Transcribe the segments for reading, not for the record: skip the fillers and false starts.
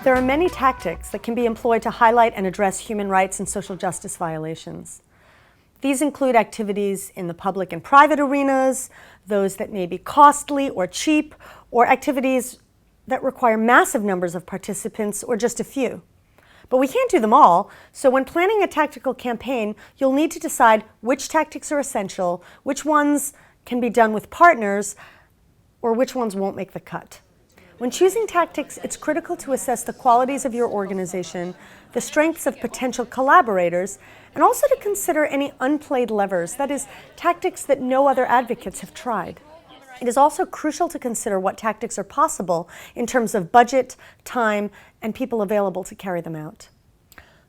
There are many tactics that can be employed to highlight and address human rights and social justice violations. These include activities in the public and private arenas, those that may be costly or cheap, or activities that require massive numbers of participants or just a few. But we can't do them all, so when planning a tactical campaign, you'll need to decide which tactics are essential, which ones can be done with partners, or which ones won't make the cut. When choosing tactics, it's critical to assess the qualities of your organization, the strengths of potential collaborators, and also to consider any unplayed levers, that is, tactics that no other advocates have tried. It is also crucial to consider what tactics are possible in terms of budget, time, and people available to carry them out.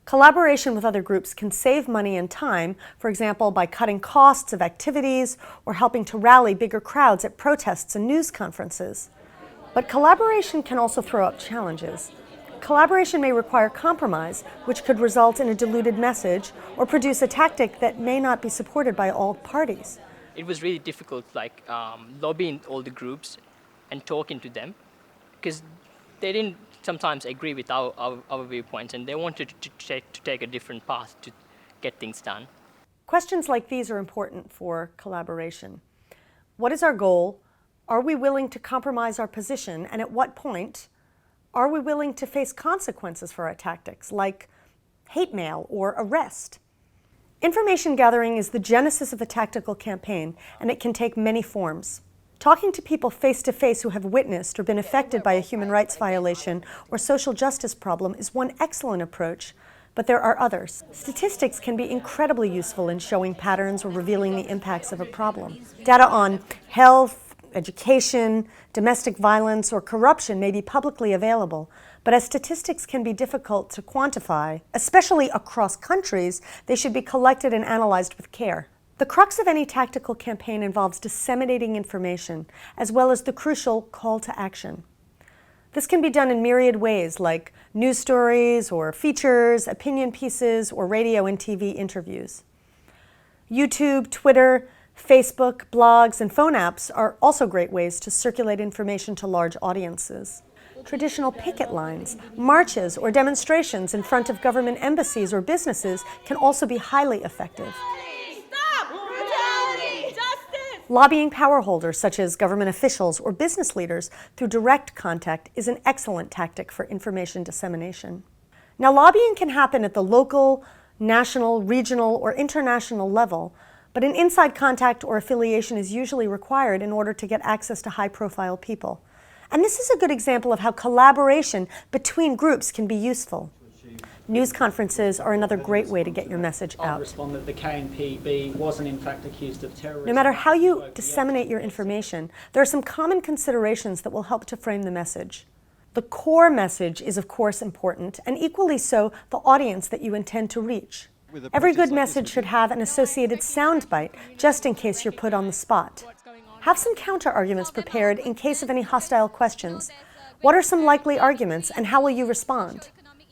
Collaboration with other groups can save money and time, for example, by cutting costs of activities or helping to rally bigger crowds at protests and news conferences. But collaboration can also throw up challenges. Collaboration may require compromise, which could result in a diluted message or produce a tactic that may not be supported by all parties. It was really difficult, lobbying all the groups and talking to them, because they didn't sometimes agree with our viewpoints, and they wanted to take a different path to get things done. Questions like these are important for collaboration. What is our goal? Are we willing to compromise our position? And at what point are we willing to face consequences for our tactics, like hate mail or arrest? Information gathering is the genesis of a tactical campaign, and it can take many forms. Talking to people face-to-face who have witnessed or been affected by a human rights violation or social justice problem is one excellent approach, but there are others. Statistics can be incredibly useful in showing patterns or revealing the impacts of a problem. Data on health, education, domestic violence, or corruption may be publicly available, but as statistics can be difficult to quantify, especially across countries, they should be collected and analyzed with care. The crux of any tactical campaign involves disseminating information, as well as the crucial call to action. This can be done in myriad ways, like news stories or features, opinion pieces, or radio and TV interviews. YouTube, Twitter, Facebook, blogs, and phone apps are also great ways to circulate information to large audiences. Traditional picket lines, marches, or demonstrations in front of government embassies or businesses can also be highly effective. Stop! Brutality! Justice! Lobbying power holders, such as government officials or business leaders, through direct contact is an excellent tactic for information dissemination. Now, lobbying can happen at the local, national, regional, or international level, but an inside contact or affiliation is usually required in order to get access to high-profile people. And this is a good example of how collaboration between groups can be useful. News conferences are another great way to get your message out. Respond that the KNPB wasn't in fact accused of terrorism. No matter how you disseminate your information, there are some common considerations that will help to frame the message. The core message is, of course, important, and equally so, the audience that you intend to reach. Every good message should have an associated soundbite, just in case you're put on the spot. Have some counter-arguments prepared in case of any hostile questions. What are some likely arguments, and how will you respond?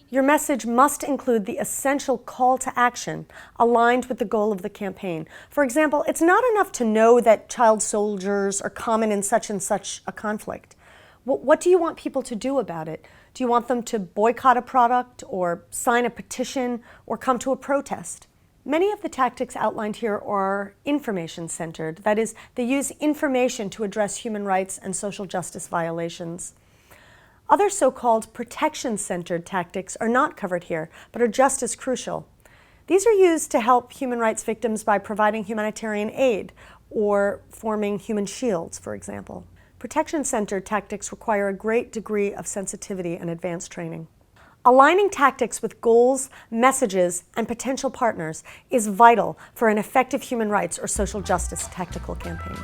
Your message must include the essential call to action aligned with the goal of the campaign. For example, it's not enough to know that child soldiers are common in such and such a conflict. What do you want people to do about it? Do you want them to boycott a product, or sign a petition, or come to a protest? Many of the tactics outlined here are information-centered. That is, they use information to address human rights and social justice violations. Other so-called protection-centered tactics are not covered here, but are just as crucial. These are used to help human rights victims by providing humanitarian aid or forming human shields, for example. Protection-centered tactics require a great degree of sensitivity and advanced training. Aligning tactics with goals, messages, and potential partners is vital for an effective human rights or social justice tactical campaign.